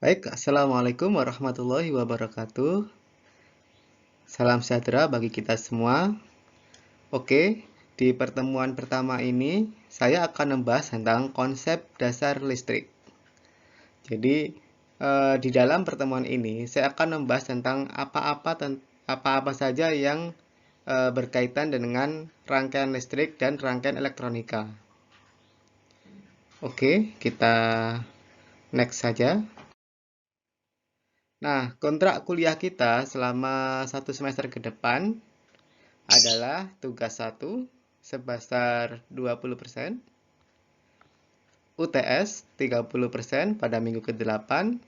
Baik, Assalamualaikum warahmatullahi wabarakatuh. Salam sejahtera bagi kita semua. Oke, di pertemuan pertama ini saya akan membahas tentang konsep dasar listrik. Jadi, di dalam pertemuan ini saya akan membahas tentang apa-apa saja yang berkaitan dengan rangkaian listrik dan rangkaian elektronika. Oke, kita next saja. Nah, kontrak kuliah kita selama 1 semester ke depan adalah tugas 1 sebesar 20%, UTS 30% pada minggu ke-8,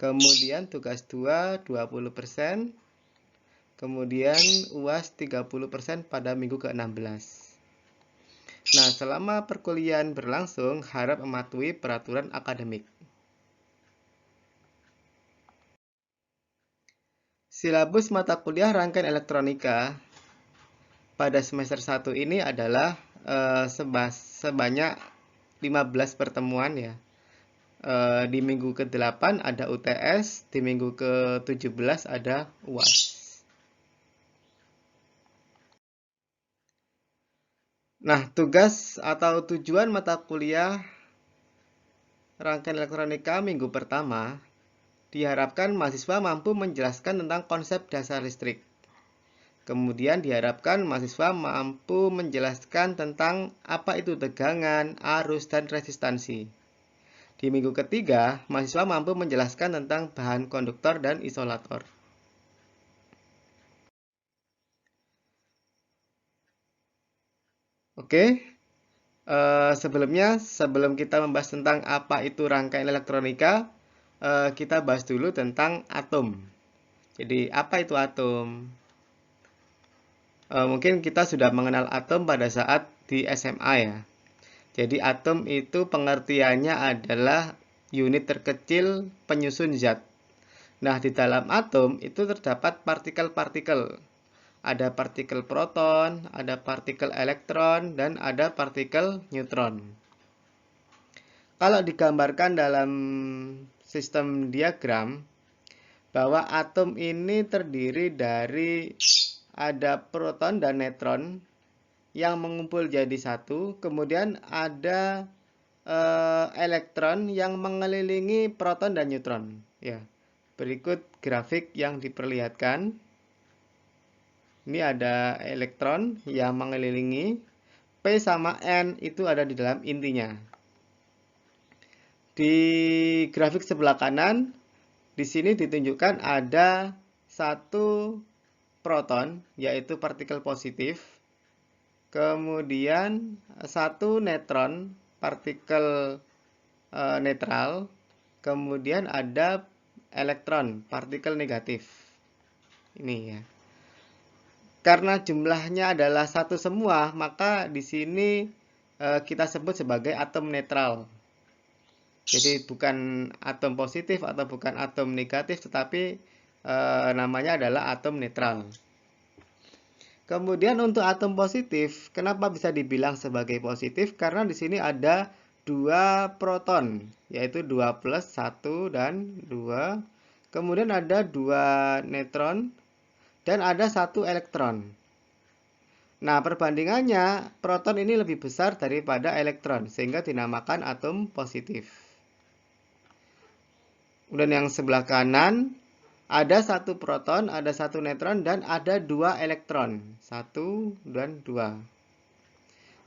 kemudian tugas 2 20%, kemudian UAS 30% pada minggu ke-16. Nah, selama perkuliahan berlangsung, harap mematuhi peraturan akademik. Silabus mata kuliah rangkaian elektronika pada semester 1 ini adalah sebanyak 15 pertemuan ya. Di minggu ke-8 ada UTS, di minggu ke-17 ada UAS. Nah, tugas atau tujuan mata kuliah rangkaian elektronika minggu pertama diharapkan mahasiswa mampu menjelaskan tentang konsep dasar listrik. Kemudian diharapkan mahasiswa mampu menjelaskan tentang apa itu tegangan, arus, dan resistansi. Di minggu ketiga, mahasiswa mampu menjelaskan tentang bahan konduktor dan isolator. Oke, sebelum kita membahas tentang apa itu rangkaian elektronika, kita bahas dulu tentang atom. Jadi, apa itu atom? Mungkin kita sudah mengenal atom pada saat di SMA ya. Jadi, atom itu pengertiannya adalah unit terkecil penyusun zat. Nah, di dalam atom itu terdapat partikel-partikel. Ada partikel proton, ada partikel elektron, dan ada partikel neutron. Kalau digambarkan dalam sistem diagram, bahwa atom ini terdiri dari ada proton dan neutron yang mengumpul jadi satu, kemudian ada elektron yang mengelilingi proton dan neutron. Ya, berikut grafik yang diperlihatkan. Ini ada elektron yang mengelilingi, P sama N itu ada di dalam intinya. Di grafik sebelah kanan, di sini ditunjukkan ada satu proton, yaitu partikel positif. Kemudian satu neutron, partikel netral. Kemudian ada elektron, partikel negatif. Ini ya. Karena jumlahnya adalah satu semua, maka di sini kita sebut sebagai atom netral. Jadi bukan atom positif atau bukan atom negatif, tetapi namanya adalah atom netral. Kemudian untuk atom positif, kenapa bisa dibilang sebagai positif? Karena di sini ada 2 proton, yaitu 2 plus 1 dan 2. Kemudian ada 2 neutron dan ada 1 elektron. Nah, perbandingannya proton ini lebih besar daripada elektron, sehingga dinamakan atom positif. Kemudian yang sebelah kanan, ada 1 proton, ada 1 neutron, dan ada 2 elektron. 1 dan 2.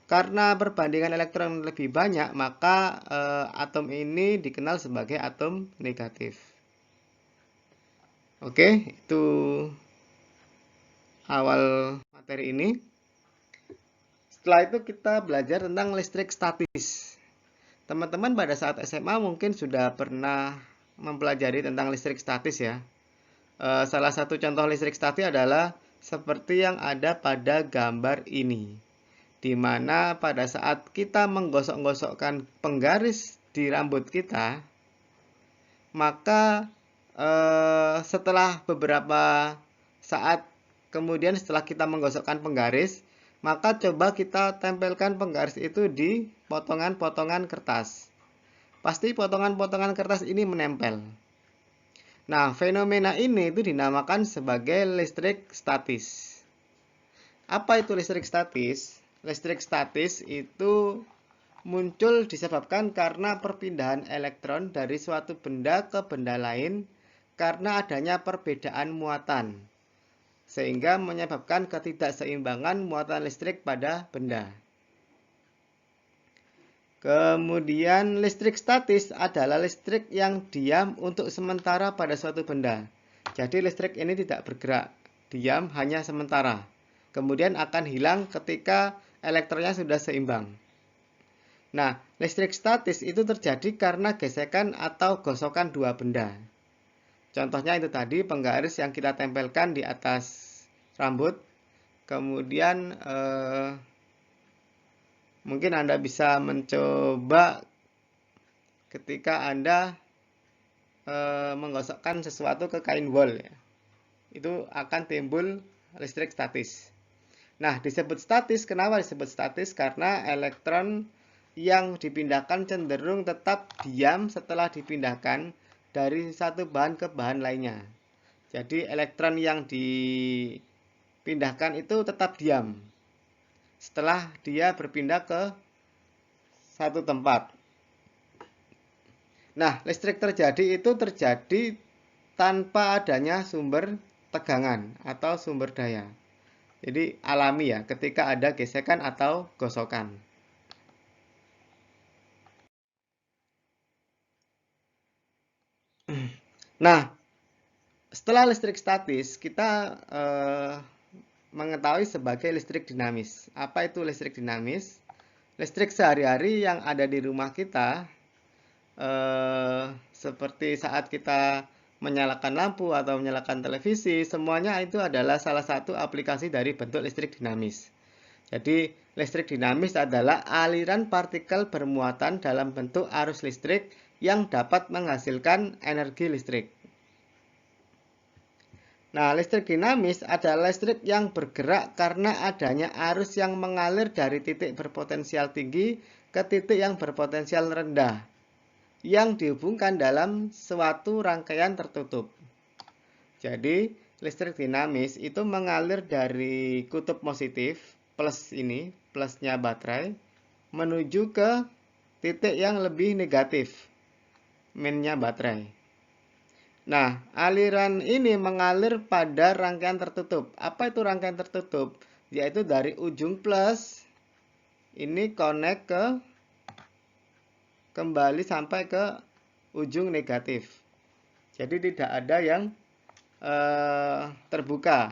Karena perbandingan elektron lebih banyak, maka atom ini dikenal sebagai atom negatif. Oke, itu awal materi ini. Setelah itu kita belajar tentang listrik statis. Teman-teman pada saat SMA mungkin sudah pernah mempelajari tentang listrik statis ya. Salah satu contoh listrik statis adalah seperti yang ada pada gambar ini, di mana pada saat kita menggosok-gosokkan penggaris di rambut kita, maka setelah beberapa saat kemudian setelah kita menggosokkan penggaris, maka coba kita tempelkan penggaris itu di potongan-potongan kertas. Pasti potongan-potongan kertas ini menempel. Nah, fenomena ini itu dinamakan sebagai listrik statis. Apa itu listrik statis? Listrik statis itu muncul disebabkan karena perpindahan elektron dari suatu benda ke benda lain karena adanya perbedaan muatan, sehingga menyebabkan ketidakseimbangan muatan listrik pada benda. Kemudian listrik statis adalah listrik yang diam untuk sementara pada suatu benda. Jadi listrik ini tidak bergerak, diam hanya sementara. Kemudian akan hilang ketika elektronnya sudah seimbang. Nah, listrik statis itu terjadi karena gesekan atau gosokan dua benda. Contohnya itu tadi penggaris yang kita tempelkan di atas rambut. Kemudian mungkin Anda bisa mencoba ketika Anda menggosokkan sesuatu ke kain wol, ya. Itu akan timbul listrik statis. Nah, disebut statis, kenapa disebut statis? Karena elektron yang dipindahkan cenderung tetap diam setelah dipindahkan dari satu bahan ke bahan lainnya. Jadi elektron yang dipindahkan itu tetap diam setelah dia berpindah ke satu tempat. Nah, listrik terjadi itu terjadi tanpa adanya sumber tegangan atau sumber daya. Jadi alami ya, ketika ada gesekan atau gosokan. Nah, setelah listrik statis, kita mengetahui sebagai listrik dinamis. Apa itu listrik dinamis? Listrik sehari-hari yang ada di rumah kita, seperti saat kita menyalakan lampu atau menyalakan televisi, semuanya itu adalah salah satu aplikasi dari bentuk listrik dinamis. Jadi, listrik dinamis adalah aliran partikel bermuatan dalam bentuk arus listrik yang dapat menghasilkan energi listrik. Nah, listrik dinamis adalah listrik yang bergerak karena adanya arus yang mengalir dari titik berpotensial tinggi ke titik yang berpotensial rendah, yang dihubungkan dalam suatu rangkaian tertutup. Jadi, listrik dinamis itu mengalir dari kutub positif, plus ini, plusnya baterai, menuju ke titik yang lebih negatif, minusnya baterai. Nah, aliran ini mengalir pada rangkaian tertutup. Apa itu rangkaian tertutup? Yaitu dari ujung plus, ini connect kembali sampai ke ujung negatif. Jadi tidak ada yang terbuka.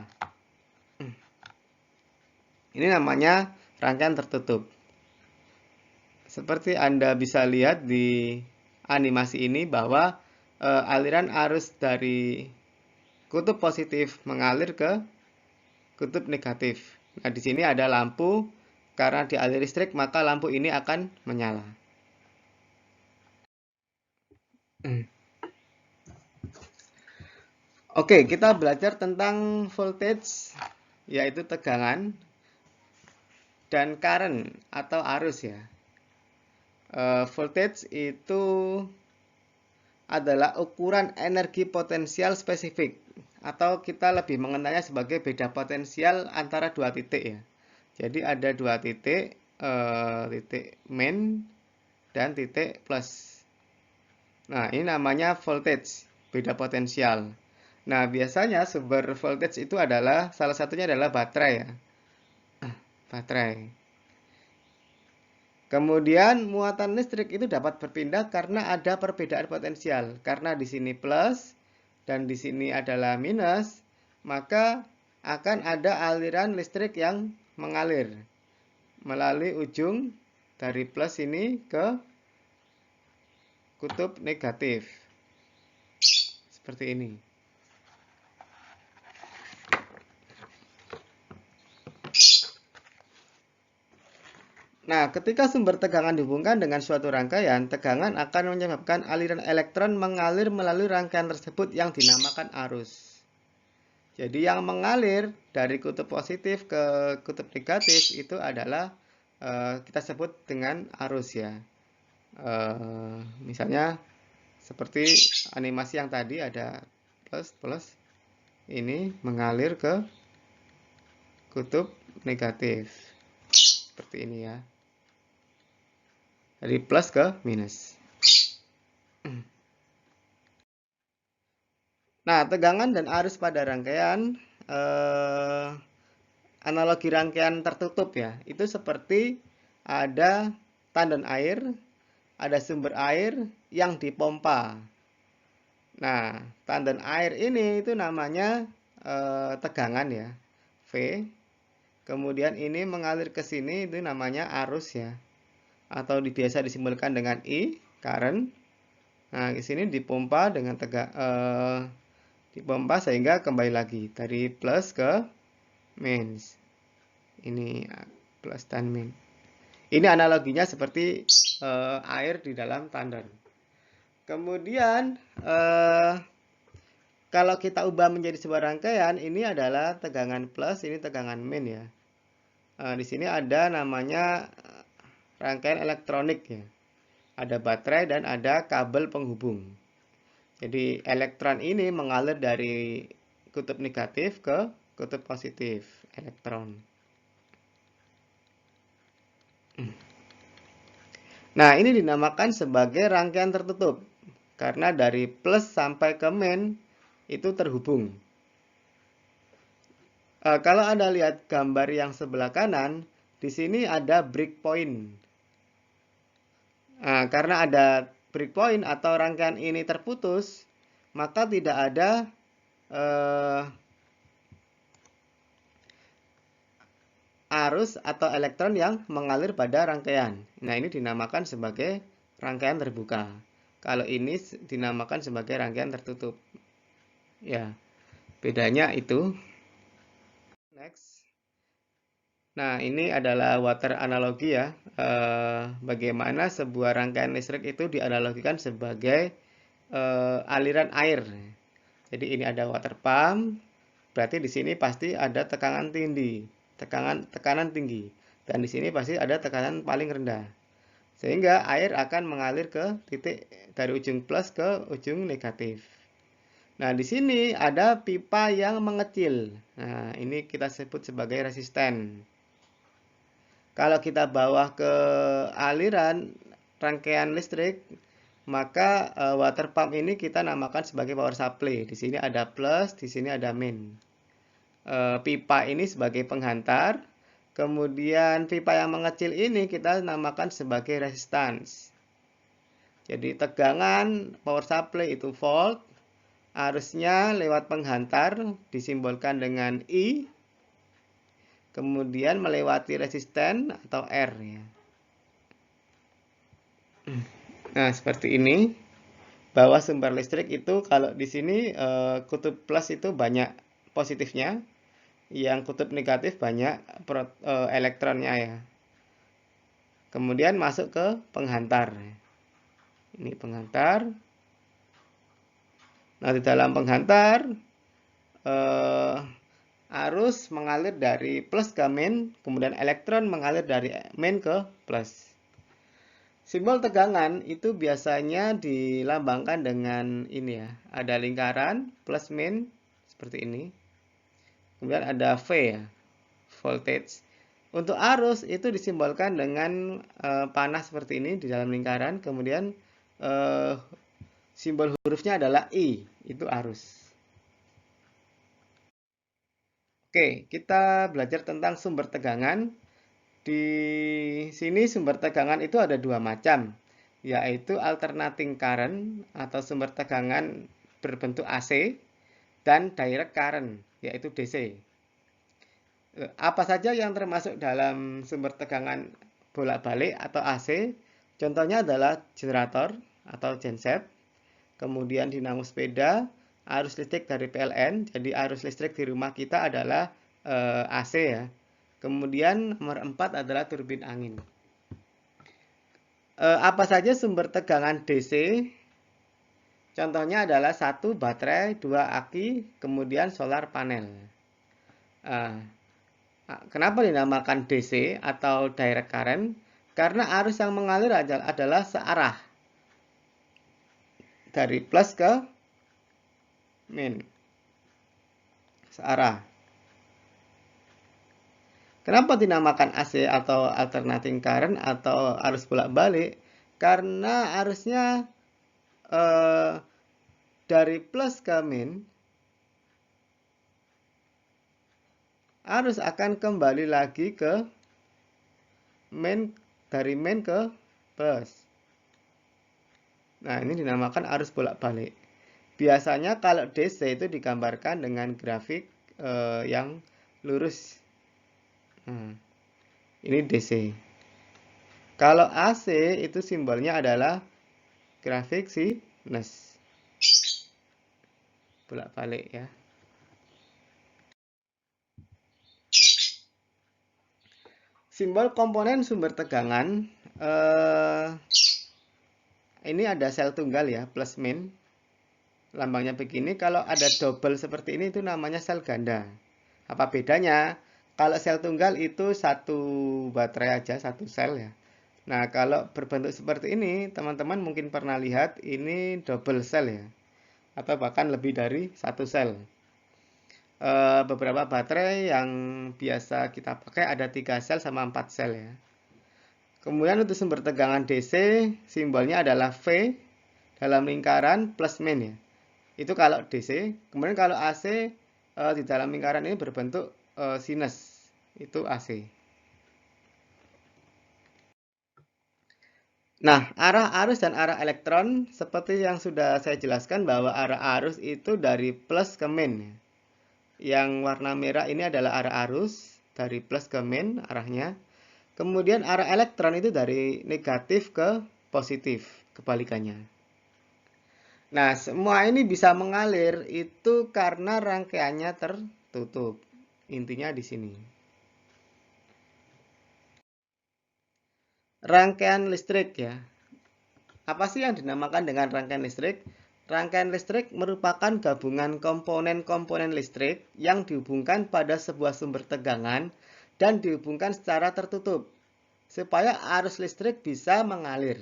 Ini namanya rangkaian tertutup. Seperti Anda bisa lihat di animasi ini bahwa aliran arus dari kutub positif mengalir ke kutub negatif. Nah, di sini ada lampu, karena dialiri listrik maka lampu ini akan menyala. Oke, kita belajar tentang voltage, yaitu tegangan, dan current atau arus ya. Voltage itu adalah ukuran energi potensial spesifik, atau kita lebih mengenalnya sebagai beda potensial antara dua titik ya. Jadi ada dua titik, titik main dan titik plus. Nah, ini namanya voltage, beda potensial. Nah, biasanya sumber voltage itu adalah, salah satunya adalah baterai ya. Baterai. Kemudian muatan listrik itu dapat berpindah karena ada perbedaan potensial. Karena di sini plus dan di sini adalah minus, maka akan ada aliran listrik yang mengalir melalui ujung dari plus ini ke kutub negatif. Seperti ini. Nah, ketika sumber tegangan dihubungkan dengan suatu rangkaian, tegangan akan menyebabkan aliran elektron mengalir melalui rangkaian tersebut yang dinamakan arus. Jadi yang mengalir dari kutub positif ke kutub negatif itu adalah kita sebut dengan arus ya. Misalnya seperti animasi yang tadi ada plus ini mengalir ke kutub negatif. Seperti ini ya. Dari plus ke minus. Nah, tegangan dan arus pada rangkaian analogi rangkaian tertutup ya. Itu seperti ada tandon air, ada sumber air yang dipompa. Nah, tandon air ini itu namanya tegangan ya, V. Kemudian ini mengalir ke sini itu namanya arus ya. Atau biasa disimbolkan dengan I, current. Nah, di sini dipompa dengan dipompa sehingga kembali lagi dari plus ke minus. Ini plus dan min. Ini analoginya seperti air di dalam tandon. Kemudian kalau kita ubah menjadi sebuah rangkaian, ini adalah tegangan plus, ini tegangan min ya. Di sini ada namanya rangkaian elektronik ya. Ada baterai dan ada kabel penghubung. Jadi elektron ini mengalir dari kutub negatif ke kutub positif elektron. Nah, ini dinamakan sebagai rangkaian tertutup. Karena dari plus sampai ke min itu terhubung. Kalau Anda lihat gambar yang sebelah kanan, di sini ada breakpoint. Karena ada breakpoint atau rangkaian ini terputus, maka tidak ada arus atau elektron yang mengalir pada rangkaian. Nah, ini dinamakan sebagai rangkaian terbuka. Kalau ini dinamakan sebagai rangkaian tertutup. Ya, bedanya itu. Next. Nah, ini adalah water analogi ya. Bagaimana sebuah rangkaian listrik itu dianalogikan sebagai aliran air. Jadi ini ada water pump, berarti di sini pasti ada tekanan tinggi, tekanan tinggi, dan di sini pasti ada tekanan paling rendah. Sehingga air akan mengalir ke titik dari ujung plus ke ujung negatif. Nah, di sini ada pipa yang mengecil. Nah, ini kita sebut sebagai resisten. Kalau kita bawa ke aliran rangkaian listrik, maka water pump ini kita namakan sebagai power supply. Di sini ada plus, di sini ada min. Pipa ini sebagai penghantar. Kemudian pipa yang mengecil ini kita namakan sebagai resistance. Jadi tegangan power supply itu volt. Arusnya lewat penghantar disimbolkan dengan I. Kemudian melewati resisten atau R ya. Nah, seperti ini. Bahwa sumber listrik itu kalau di sini kutub plus itu banyak positifnya, yang kutub negatif banyak elektronnya ya. Kemudian masuk ke penghantar. Ini penghantar. Nah, di dalam penghantar arus mengalir dari plus ke min, kemudian elektron mengalir dari min ke plus. Simbol tegangan itu biasanya dilambangkan dengan ini ya, ada lingkaran plus min seperti ini. Kemudian ada V ya, voltage. Untuk arus itu disimbolkan dengan panah seperti ini di dalam lingkaran. Kemudian simbol hurufnya adalah I, itu arus. Oke, kita belajar tentang sumber tegangan. Di sini sumber tegangan itu ada dua macam, yaitu alternating current atau sumber tegangan berbentuk AC dan direct current, yaitu DC. Apa saja yang termasuk dalam sumber tegangan bolak-balik atau AC? Contohnya adalah generator atau genset, kemudian dinamo sepeda, arus listrik dari PLN. Jadi arus listrik di rumah kita adalah AC ya. Kemudian nomor 4 adalah turbin angin. Apa saja sumber tegangan DC? Contohnya adalah 1 baterai, 2 aki, kemudian solar panel. Kenapa dinamakan DC atau direct current? Karena arus yang mengalir adalah searah dari plus ke min. Searah. Kenapa dinamakan AC atau alternating current atau arus bolak-balik? Karena arusnya dari plus ke min, arus akan kembali lagi ke min, dari min ke plus. Nah, ini dinamakan arus bolak-balik. Biasanya kalau DC itu digambarkan dengan grafik yang lurus. Ini DC. Kalau AC itu simbolnya adalah grafik sinus. Bolak-balik ya. Simbol komponen sumber tegangan. Ini ada sel tunggal ya, plus min. Lambangnya begini. Kalau ada double seperti ini itu namanya sel ganda. Apa bedanya? Kalau sel tunggal itu satu baterai aja, satu sel ya. Nah, kalau berbentuk seperti ini, teman-teman mungkin pernah lihat ini double sel ya. Atau bahkan lebih dari satu sel. Beberapa baterai yang biasa kita pakai ada 3 sel sama 4 sel ya. Kemudian untuk sumber tegangan DC, simbolnya adalah V dalam lingkaran plus min ya. Itu kalau DC. Kemudian kalau AC di dalam lingkaran ini berbentuk sinus. Itu AC. Nah, arah arus dan arah elektron seperti yang sudah saya jelaskan bahwa arah arus itu dari plus ke min. Yang warna merah ini adalah arah arus dari plus ke min arahnya. Kemudian arah elektron itu dari negatif ke positif, kebalikannya. Nah, semua ini bisa mengalir itu karena rangkaiannya tertutup. Intinya di sini. Rangkaian listrik ya. Apa sih yang dinamakan dengan rangkaian listrik? Rangkaian listrik merupakan gabungan komponen-komponen listrik yang dihubungkan pada sebuah sumber tegangan dan dihubungkan secara tertutup supaya arus listrik bisa mengalir.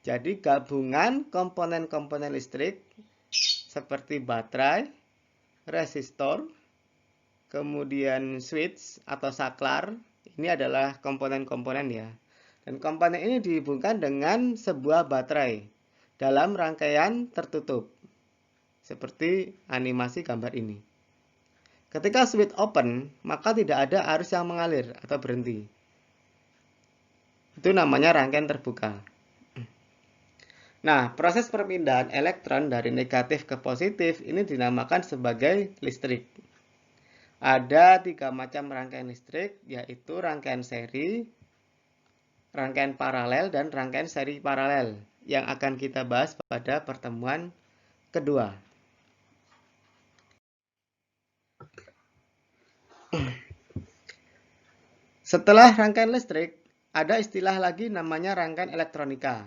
Jadi gabungan komponen-komponen listrik seperti baterai, resistor, kemudian switch atau saklar, ini adalah komponen-komponen ya. Dan komponen ini dihubungkan dengan sebuah baterai dalam rangkaian tertutup. Seperti animasi gambar ini. Ketika switch open, maka tidak ada arus yang mengalir atau berhenti. Itu namanya rangkaian terbuka. Nah, proses perpindahan elektron dari negatif ke positif ini dinamakan sebagai listrik. Ada 3 macam rangkaian listrik, yaitu rangkaian seri, rangkaian paralel, dan rangkaian seri paralel yang akan kita bahas pada pertemuan kedua. Setelah rangkaian listrik, ada istilah lagi namanya rangkaian elektronika.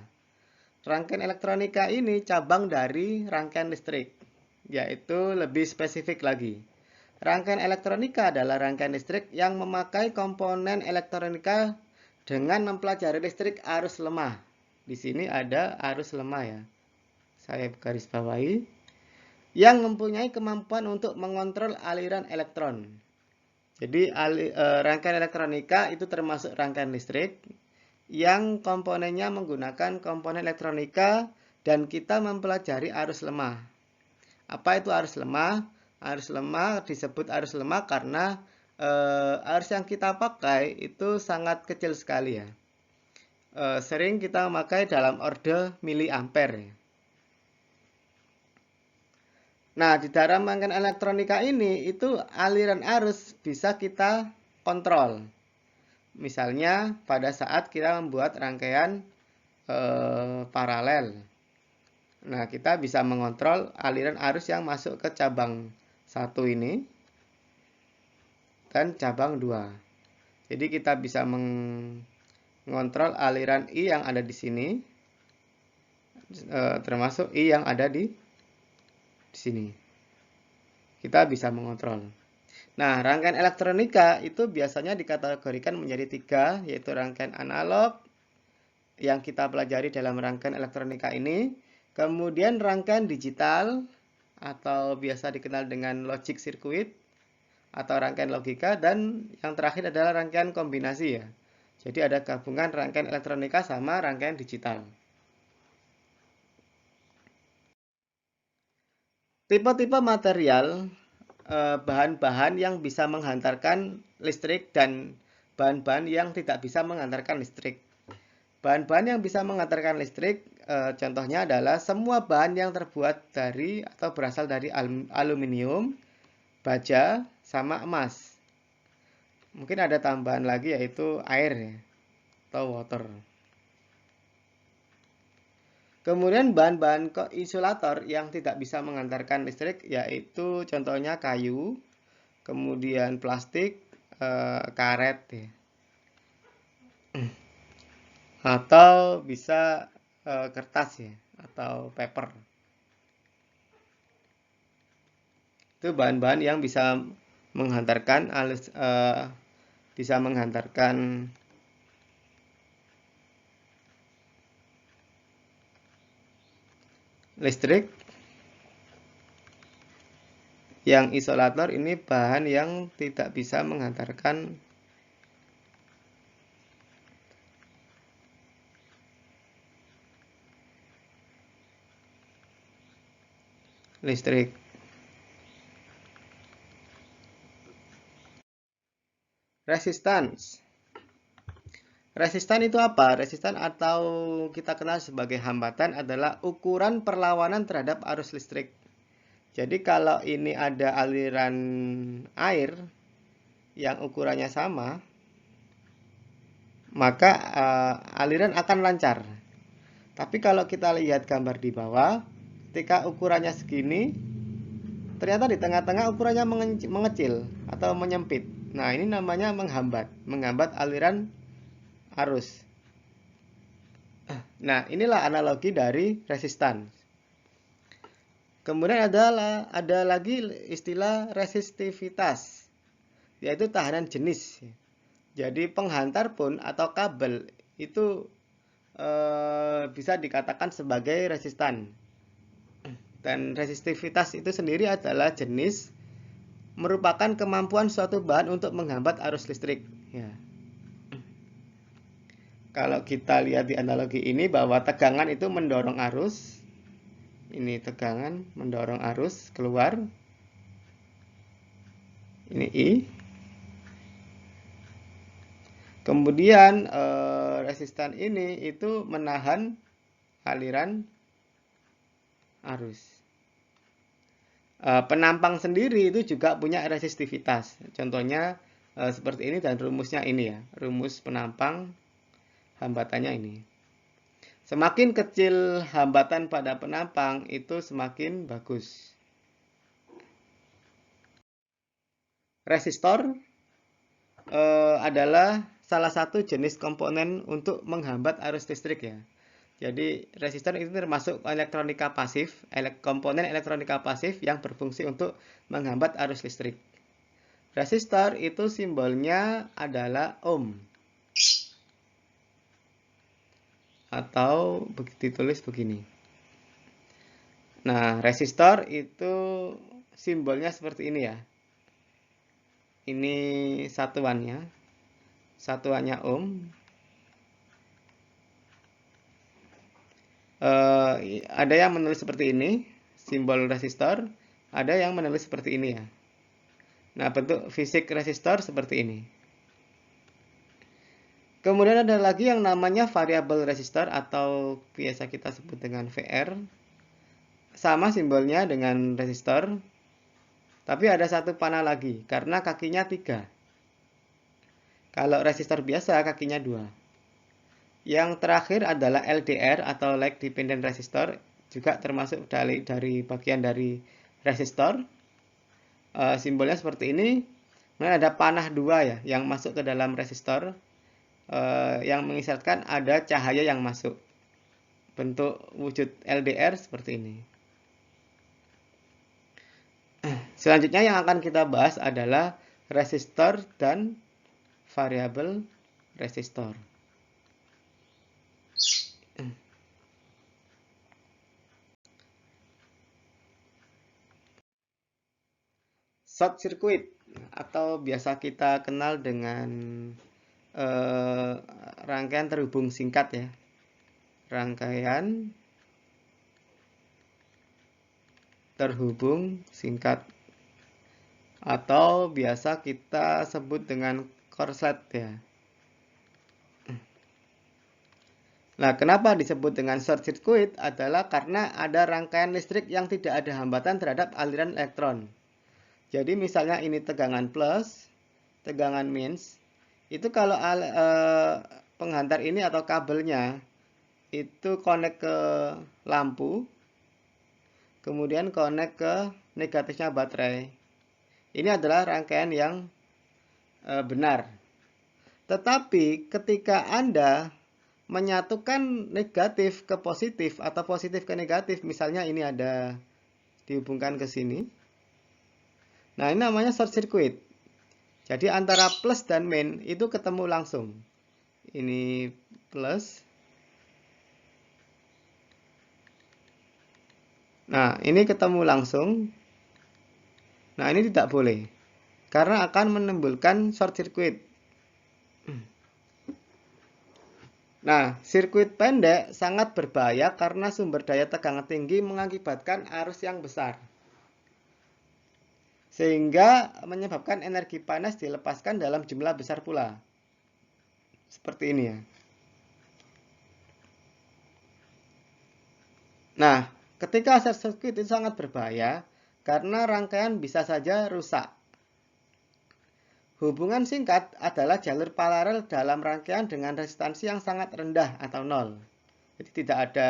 Rangkaian elektronika ini cabang dari rangkaian listrik, yaitu lebih spesifik lagi. Rangkaian elektronika adalah rangkaian listrik yang memakai komponen elektronika dengan mempelajari listrik arus lemah. Di sini ada arus lemah ya. Saya garis bawahi. Yang mempunyai kemampuan untuk mengontrol aliran elektron. Jadi rangkaian elektronika itu termasuk rangkaian listrik yang komponennya menggunakan komponen elektronika dan kita mempelajari arus lemah. Apa itu arus lemah? Arus lemah disebut arus lemah karena arus yang kita pakai itu sangat kecil sekali ya. Sering kita memakai dalam orde miliampere. Nah, di dalam rangkaian elektronika ini itu aliran arus bisa kita kontrol. Misalnya pada saat kita membuat rangkaian paralel. Nah, kita bisa mengontrol aliran arus yang masuk ke cabang 1 ini dan cabang 2. Jadi kita bisa mengontrol aliran I yang ada di sini, termasuk I yang ada di sini. Kita bisa mengontrol. Nah, rangkaian elektronika itu biasanya dikategorikan menjadi 3, yaitu rangkaian analog yang kita pelajari dalam rangkaian elektronika ini, kemudian rangkaian digital atau biasa dikenal dengan logic circuit atau rangkaian logika, dan yang terakhir adalah rangkaian kombinasi ya. Jadi ada gabungan rangkaian elektronika sama rangkaian digital. Tipe-tipe material, bahan-bahan yang bisa menghantarkan listrik dan bahan-bahan yang tidak bisa menghantarkan listrik. Bahan-bahan yang bisa menghantarkan listrik, contohnya adalah semua bahan yang terbuat dari atau berasal dari aluminium, baja, sama emas. Mungkin ada tambahan lagi yaitu air ya, atau water. Kemudian bahan-bahan isolator yang tidak bisa mengantarkan listrik yaitu contohnya kayu, kemudian plastik, karet ya. Atau bisa kertas ya, atau paper. Itu bahan-bahan yang bisa menghantarkan listrik. Yang isolator ini bahan yang tidak bisa menghantarkan listrik. Resistance. Resistan itu apa? Resistan atau kita kenal sebagai hambatan adalah ukuran perlawanan terhadap arus listrik. Jadi kalau ini ada aliran air yang ukurannya sama, maka aliran akan lancar. Tapi kalau kita lihat gambar di bawah, ketika ukurannya segini, ternyata di tengah-tengah ukurannya mengecil atau menyempit. Nah, ini namanya menghambat aliran arus. Nah, inilah analogi dari resistan. Kemudian ada lagi istilah resistivitas, yaitu tahanan jenis. Jadi penghantar pun atau kabel itu bisa dikatakan sebagai resistan. Dan resistivitas itu sendiri adalah jenis merupakan kemampuan suatu bahan untuk menghambat arus listrik. Ya. Kalau kita lihat di analogi ini bahwa tegangan itu mendorong arus. Ini tegangan mendorong arus keluar. Ini I. Kemudian resistan ini itu menahan aliran arus. Penampang sendiri itu juga punya resistivitas. Contohnya seperti ini dan rumusnya ini ya. Rumus penampang hambatannya ini. Semakin kecil hambatan pada penampang itu semakin bagus. Resistor adalah salah satu jenis komponen untuk menghambat arus listrik ya. Jadi resistor itu termasuk elektronika pasif, komponen elektronika pasif yang berfungsi untuk menghambat arus listrik. Resistor itu simbolnya adalah ohm. Atau ditulis begini. Nah, resistor itu simbolnya seperti ini ya. Ini satuannya. Satuannya ohm. Ada yang menulis seperti ini, simbol resistor. Ada yang menulis seperti ini ya. Nah, bentuk fisik resistor seperti ini. Kemudian ada lagi yang namanya variabel resistor atau biasa kita sebut dengan VR. Sama simbolnya dengan resistor. Tapi ada satu panah lagi karena kakinya 3. Kalau resistor biasa kakinya 2. Yang terakhir adalah LDR atau Like Dependent Resistor. Juga termasuk dari bagian dari resistor. Simbolnya seperti ini. Kemudian ada panah 2 ya yang masuk ke dalam resistor. Yang mengisyaratkan ada cahaya yang masuk. Bentuk wujud LDR seperti ini. Selanjutnya yang akan kita bahas adalah resistor dan variabel resistor. short circuit atau biasa kita kenal dengan rangkaian terhubung singkat ya. Rangkaian terhubung singkat atau biasa kita sebut dengan korslet ya. Nah, kenapa disebut dengan short circuit adalah karena ada rangkaian listrik yang tidak ada hambatan terhadap aliran elektron. Jadi misalnya ini tegangan plus, tegangan minus, itu kalau penghantar ini atau kabelnya itu connect ke lampu, kemudian connect ke negatifnya baterai. Ini adalah rangkaian yang benar. Tetapi ketika Anda menyatukan negatif ke positif atau positif ke negatif, misalnya ini ada dihubungkan ke sini. Nah, ini namanya short circuit. Jadi antara plus dan min itu ketemu langsung. Ini plus. Nah, ini ketemu langsung. Nah, ini tidak boleh. Karena akan menimbulkan short circuit. Nah, sirkuit pendek sangat berbahaya karena sumber daya tegangan tinggi mengakibatkan arus yang besar. Sehingga menyebabkan energi panas dilepaskan dalam jumlah besar pula. Seperti ini ya. Nah, ketika short circuit itu sangat berbahaya karena rangkaian bisa saja rusak. Hubungan singkat adalah jalur paralel dalam rangkaian dengan resistansi yang sangat rendah atau nol. Jadi tidak ada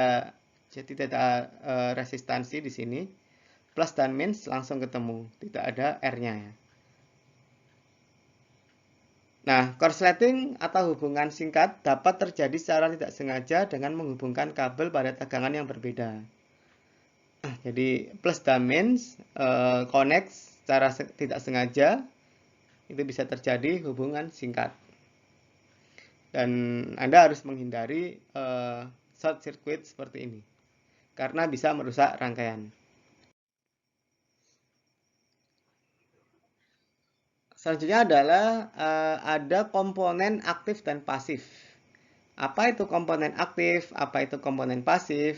resistansi di sini. Plus dan minus langsung ketemu, tidak ada R-nya ya. Nah, korsleting atau hubungan singkat dapat terjadi secara tidak sengaja dengan menghubungkan kabel pada tegangan yang berbeda. Jadi plus dan minus connect secara tidak sengaja, itu bisa terjadi hubungan singkat. Dan Anda harus menghindari short circuit seperti ini, karena bisa merusak rangkaian. Selanjutnya adalah ada komponen aktif dan pasif. Apa itu komponen aktif? Apa itu komponen pasif?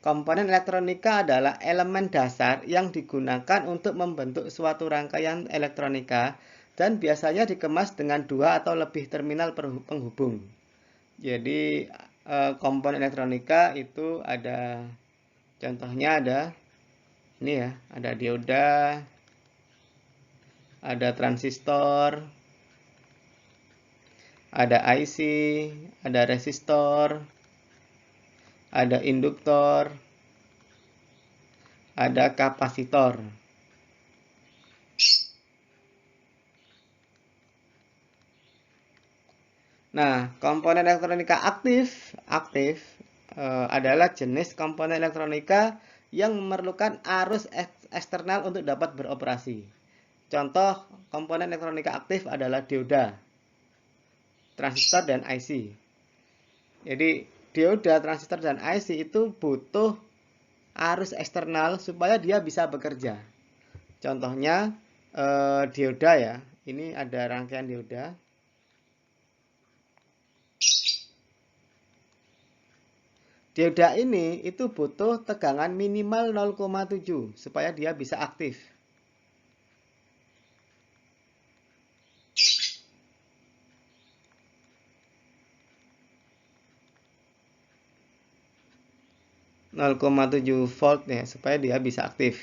Komponen elektronika adalah elemen dasar yang digunakan untuk membentuk suatu rangkaian elektronika dan biasanya dikemas dengan 2 atau lebih terminal penghubung. Jadi komponen elektronika itu ada, contohnya ada ini ya, ada dioda, ada transistor, ada IC, ada resistor, ada induktor, ada kapasitor. Nah, komponen elektronika aktif adalah jenis komponen elektronika yang memerlukan arus eksternal untuk dapat beroperasi. Contoh komponen elektronika aktif adalah dioda, transistor, dan IC. Jadi dioda, transistor, dan IC itu butuh arus eksternal supaya dia bisa bekerja. Contohnya dioda ya, ini ada rangkaian dioda. Dioda ini itu butuh tegangan minimal 0,7 supaya dia bisa aktif. .7 volt ya supaya dia bisa aktif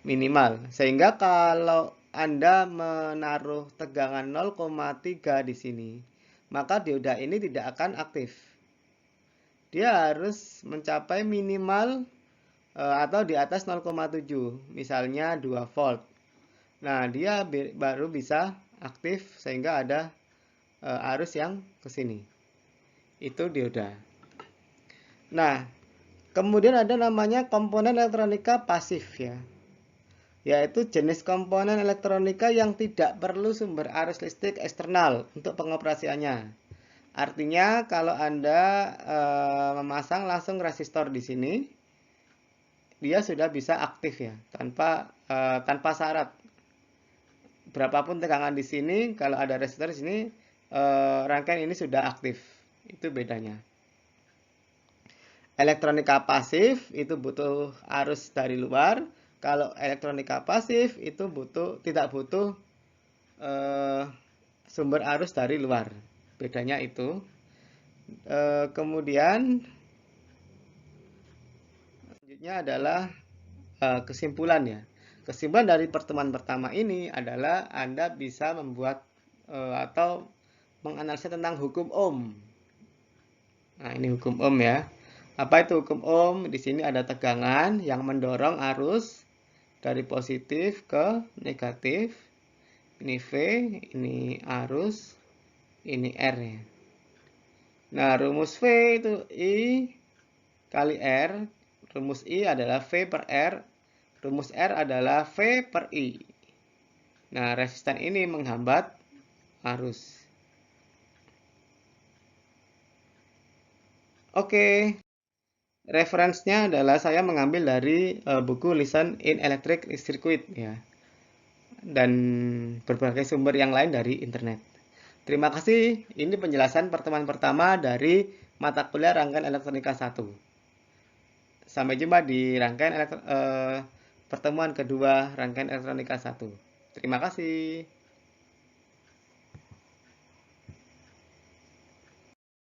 minimal. Sehingga kalau Anda menaruh tegangan 0,3 di sini, maka dioda ini tidak akan aktif. Dia harus mencapai minimal atau di atas 0,7, misalnya 2 volt. Nah, dia baru bisa aktif sehingga ada arus yang ke sini. Itu dioda. Nah, kemudian ada namanya komponen elektronika pasif ya. Yaitu jenis komponen elektronika yang tidak perlu sumber arus listrik eksternal untuk pengoperasiannya. Artinya kalau Anda memasang langsung resistor di sini, dia sudah bisa aktif ya, tanpa syarat. berapapun tegangan di sini, kalau ada resistor di sini, rangkaian ini sudah aktif. Itu bedanya. Elektronika pasif itu butuh arus dari luar. Kalau elektronika pasif itu tidak butuh sumber arus dari luar. Bedanya itu. Kemudian selanjutnya adalah kesimpulan ya. Kesimpulan dari pertemuan pertama ini adalah Anda bisa membuat atau menganalisa tentang hukum Ohm. Nah, ini hukum Ohm ya. Apa itu hukum Ohm? Di sini ada tegangan yang mendorong arus dari positif ke negatif. Ini V, ini arus, ini R ya. Nah, rumus V itu I kali R. Rumus I adalah V per R. Rumus R adalah V per I. Nah, resistan ini menghambat arus. Oke, referensinya adalah saya mengambil dari buku Listen in Electric Circuit ya, dan berbagai sumber yang lain dari internet. Terima kasih. Ini penjelasan pertemuan pertama dari mata kuliah rangkaian elektronika 1. Sampai jumpa di rangkaian pertemuan kedua rangkaian elektronika 1. Terima kasih.